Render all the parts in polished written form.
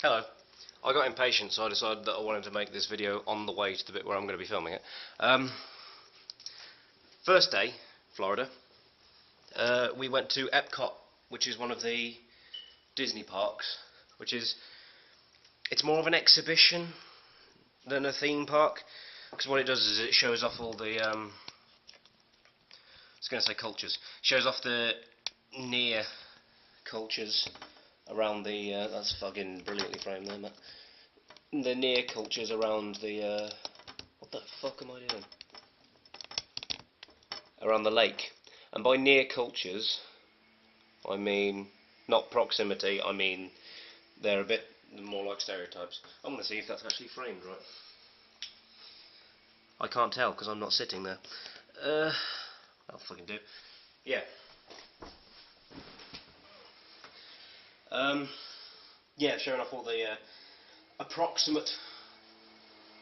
Hello. I got impatient, so I decided that I wanted to make this video on the way to the bit where I'm going to be filming it. First day, Florida. We went to Epcot, which is one of the Disney parks, it's more of an exhibition than a theme park, because what it does is it shows off all the, I was going to say cultures, shows off the near cultures around the, that's fucking brilliantly framed there, Matt. The near cultures around the, what the fuck am I doing? Around the lake. And by near cultures, I mean, not proximity, I mean, they're a bit more like stereotypes. I'm going to see if that's actually framed right. I can't tell because I'm not sitting there. I'll fucking do. Yeah. Yeah, showing off all the approximate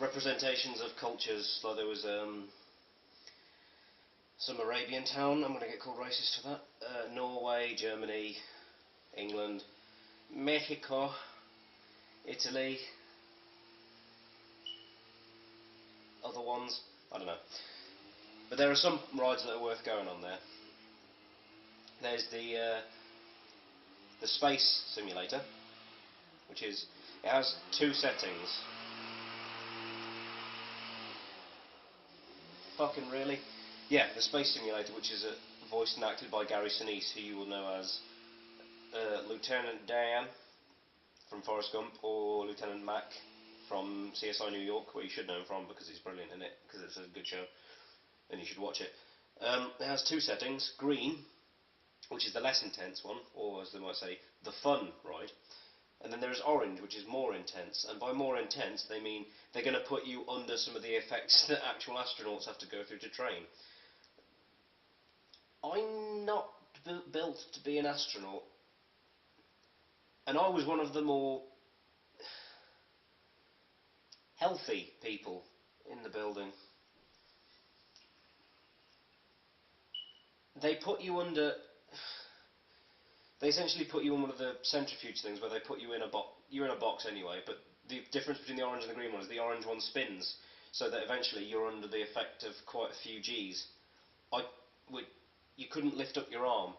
representations of cultures. Like there was some Arabian town. I'm going to get called racist for that. Norway, Germany, England, Mexico, Italy, other ones, I don't know. But there are some rides that are worth going on there. There's the space simulator, which is, it has two settings. Fucking really? Yeah, the space simulator, which is voiced and acted by Gary Sinise, who you will know as Lieutenant Dan from Forrest Gump, or Lieutenant Mac from CSI New York, where you should know him from because he's brilliant in it, because it's a good show, and you should watch it. It has two settings: green, which is the less intense one, or as they might say, the fun ride, and then there's orange, which is more intense, and by more intense they mean they're going to put you under some of the effects that actual astronauts have to go through to train. I'm not built to be an astronaut, and I was one of the more healthy people in the building. They put you under, they essentially put you in one of the centrifuge things where they put you in a box. You're in a box anyway, but the difference between the orange and the green one is the orange one spins, so that eventually you're under the effect of quite a few Gs. You couldn't lift up your arm,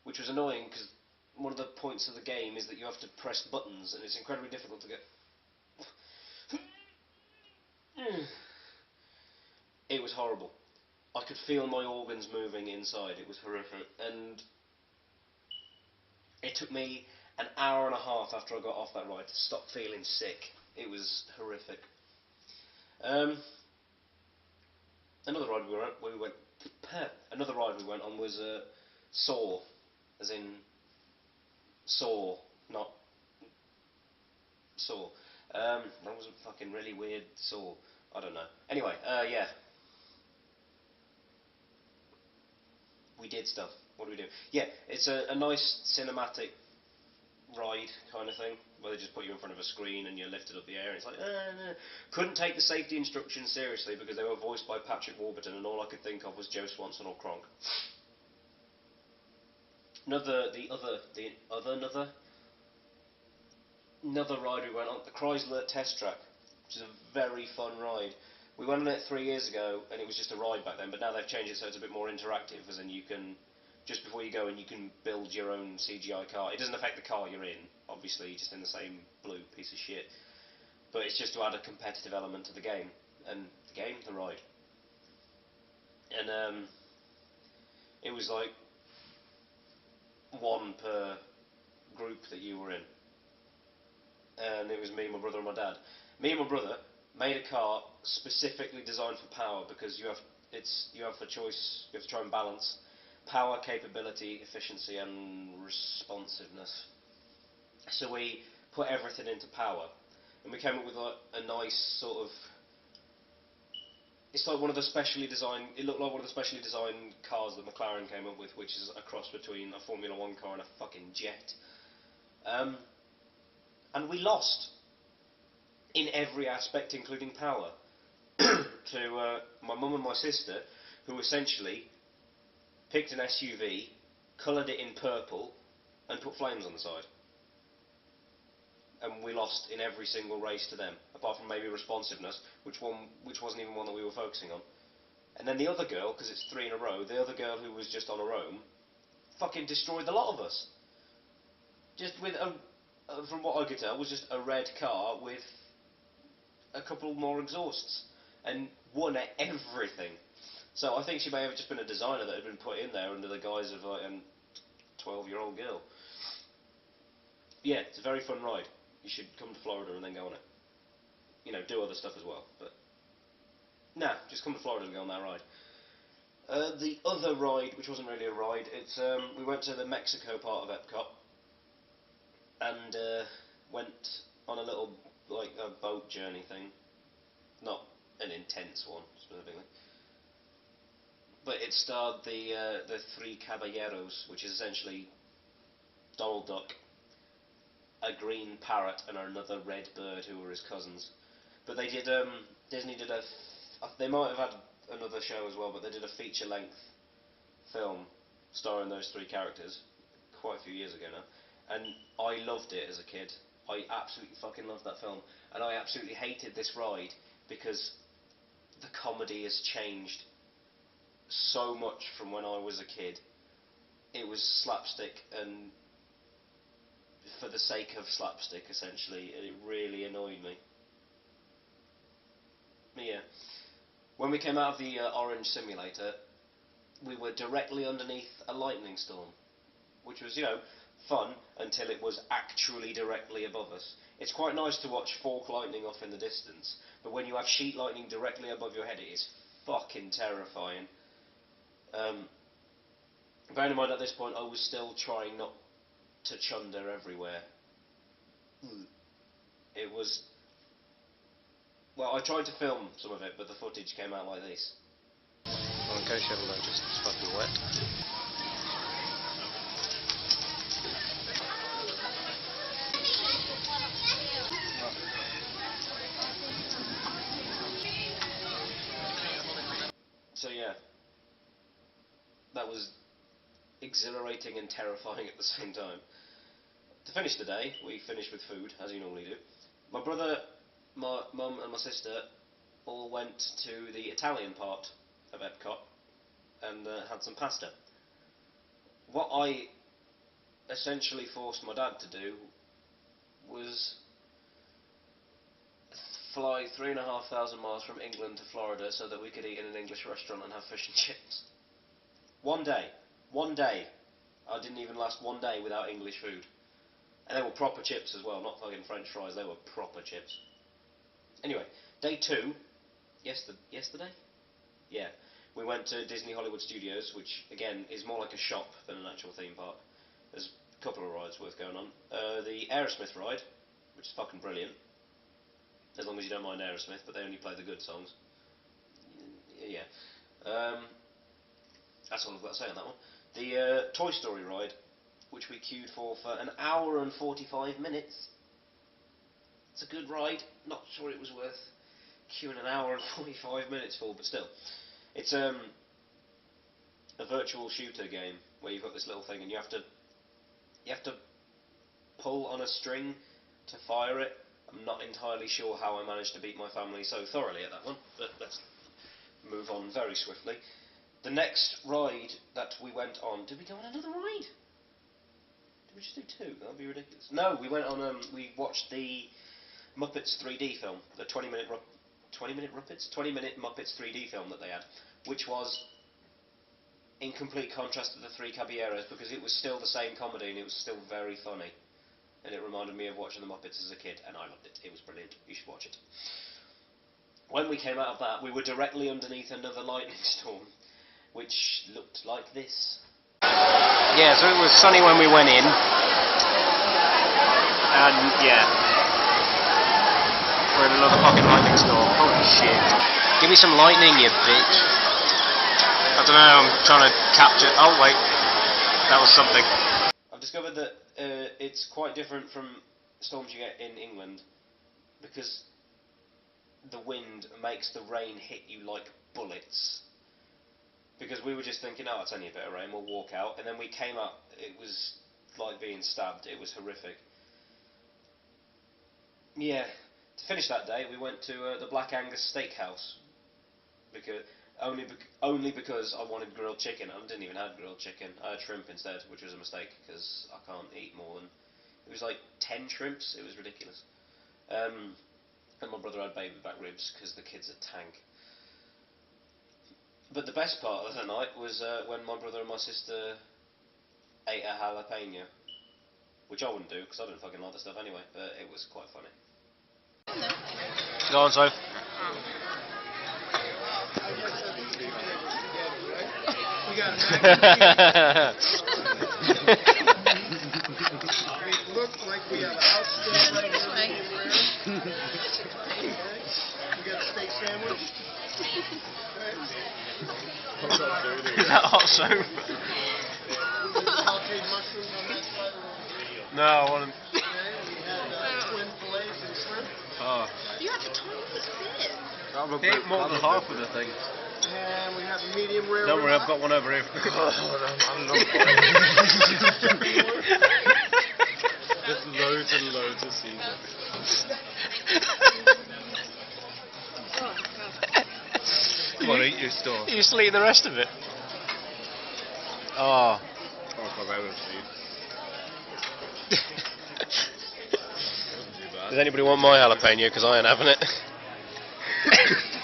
which was annoying because one of the points of the game is that you have to press buttons, and it's incredibly difficult to get. It was horrible. I could feel my organs moving inside. It was horrific, and it took me an hour and a half after I got off that ride to stop feeling sick. It was horrific. Another ride we went on was Saw, as in Saw, not Saw. That was a fucking really weird Saw. I don't know. Anyway, yeah. We did stuff. What do we do? Yeah, it's a nice cinematic ride kind of thing, where they just put you in front of a screen and you're lifted up the air, and it's like, Couldn't take the safety instructions seriously because they were voiced by Patrick Warburton, and all I could think of was Joe Swanson or Kronk. Another ride we went on, the Chrysler Test Track, which is a very fun ride. We went on it 3 years ago, and it was just a ride back then, but now they've changed it so it's a bit more interactive, as in you can, just before you go in, you can build your own CGI car. It doesn't affect the car you're in, obviously, just in the same blue piece of shit, but it's just to add a competitive element to the game, the ride. And it was like one per group that you were in, and it was me, my brother and my dad. Me and my brother made a car specifically designed for power, because you have the choice, you have to try and balance power, capability, efficiency and responsiveness. So we put everything into power, and we came up with a nice sort of, it's like one of the specially designed, it looked like one of the specially designed cars that McLaren came up with, which is a cross between a Formula 1 car and a fucking jet. And we lost in every aspect, including power, to my mum and my sister, who essentially picked an SUV, coloured it in purple, and put flames on the side. and we lost in every single race to them, apart from maybe responsiveness, which wasn't even one that we were focusing on. And then the other girl, because it's 3 in a row, the other girl who was just on her own, fucking destroyed the lot of us. Just with from what I could tell, was just a red car with a couple more exhausts, and won at everything. So I think she may have just been a designer that had been put in there under the guise of like a 12-year-old girl. Yeah, it's a very fun ride. You should come to Florida and then go on it. You know, do other stuff as well, but nah, just come to Florida and go on that ride. The other ride, which wasn't really a ride, it's we went to the Mexico part of Epcot and went on a little like a boat journey thing, not an intense one specifically, but it starred the Three Caballeros, which is essentially Donald Duck, a green parrot, and another red bird who were his cousins. But they did Disney did they might have had another show as well, but they did a feature-length film starring those 3 characters quite a few years ago now, and I loved it as a kid. I absolutely fucking loved that film, and I absolutely hated this ride because the comedy has changed so much from when I was a kid. It was slapstick, and for the sake of slapstick, essentially, and it really annoyed me. But yeah, when we came out of the orange simulator, we were directly underneath a lightning storm, which was, you know, fun until it was actually directly above us. It's quite nice to watch fork lightning off in the distance, but when you have sheet lightning directly above your head, it is fucking terrifying. Bearing in mind at this point, I was still trying not to chunder everywhere. It was... Well, I tried to film some of it, but the footage came out like this. In case you haven't noticed, it's fucking wet. So yeah, that was exhilarating and terrifying at the same time. To finish the day, we finished with food, as you normally do. My brother, my mum and my sister all went to the Italian part of Epcot and had some pasta. What I essentially forced my dad to do was fly 3,500 miles from England to Florida so that we could eat in an English restaurant and have fish and chips. One day. I didn't even last one day without English food. And they were proper chips as well, not fucking French fries, they were proper chips. Anyway, day 2, yesterday? Yeah. We went to Disney Hollywood Studios, which again is more like a shop than an actual theme park. There's a couple of rides worth going on. The Aerosmith ride, which is fucking brilliant. As long as you don't mind Aerosmith, but they only play the good songs. Yeah. That's all I've got to say on that one. The Toy Story ride, which we queued for an hour and 45 minutes. It's a good ride. Not sure it was worth queuing an hour and 45 minutes for, but still. It's a virtual shooter game where you've got this little thing and you have to pull on a string to fire it. I'm not entirely sure how I managed to beat my family so thoroughly at that one, but let's move on very swiftly. The next ride that we went on... Did we go on another ride? Did we just do 2? That would be ridiculous. No, we went on... we watched the Muppets 3D film, the 20-minute Muppets 3D film that they had, which was in complete contrast to the Three Caballeros because it was still the same comedy and it was still very funny. And it reminded me of watching the Muppets as a kid, and I loved it. It was brilliant. You should watch it. When we came out of that, we were directly underneath another lightning storm, which looked like this. Yeah, so it was sunny when we went in, and yeah, we're in another fucking lightning storm. Holy shit. Give me some lightning, you bitch. I don't know, I'm trying to capture... Oh, wait. That was something. I've discovered that it's quite different from storms you get in England because the wind makes the rain hit you like bullets. Because we were just thinking, oh, it's only a bit of rain, we'll walk out, and then we came up, it was like being stabbed, it was horrific. Yeah. To finish that day, we went to the Black Angus Steakhouse because only because I wanted grilled chicken. I didn't even have grilled chicken. I had shrimp instead, which was a mistake because I can't eat more than. It was like 10 shrimps. It was ridiculous. And my brother had baby back ribs because the kid's a tank. But the best part of the night was when my brother and my sister ate a jalapeno, which I wouldn't do because I don't fucking like the stuff anyway. But it was quite funny. Go on, Soph. We look like we have a house steak right here. We got a steak sandwich. Is that hot soup? Sauteed mushrooms on that side. No, I want to. Okay, we had twin fillets and shrimp. Oh. You had the tiniest bit. He ate more than half of the thing. And we have a medium rare. Don't worry, I've got one over here. There's loads and loads of Caesar. Come on, eat your stuff. You still eat the rest of it? Oh. Oh, I've out of seed. Does anybody want my jalapeno? Because I ain't having it.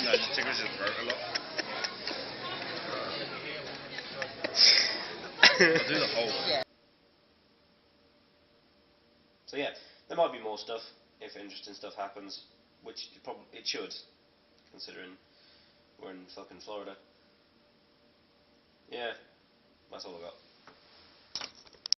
No, it tickles your throat a lot. I'll do the whole one. So yeah, there might be more stuff if interesting stuff happens, which it should, considering we're in fucking Florida. Yeah, that's all I got.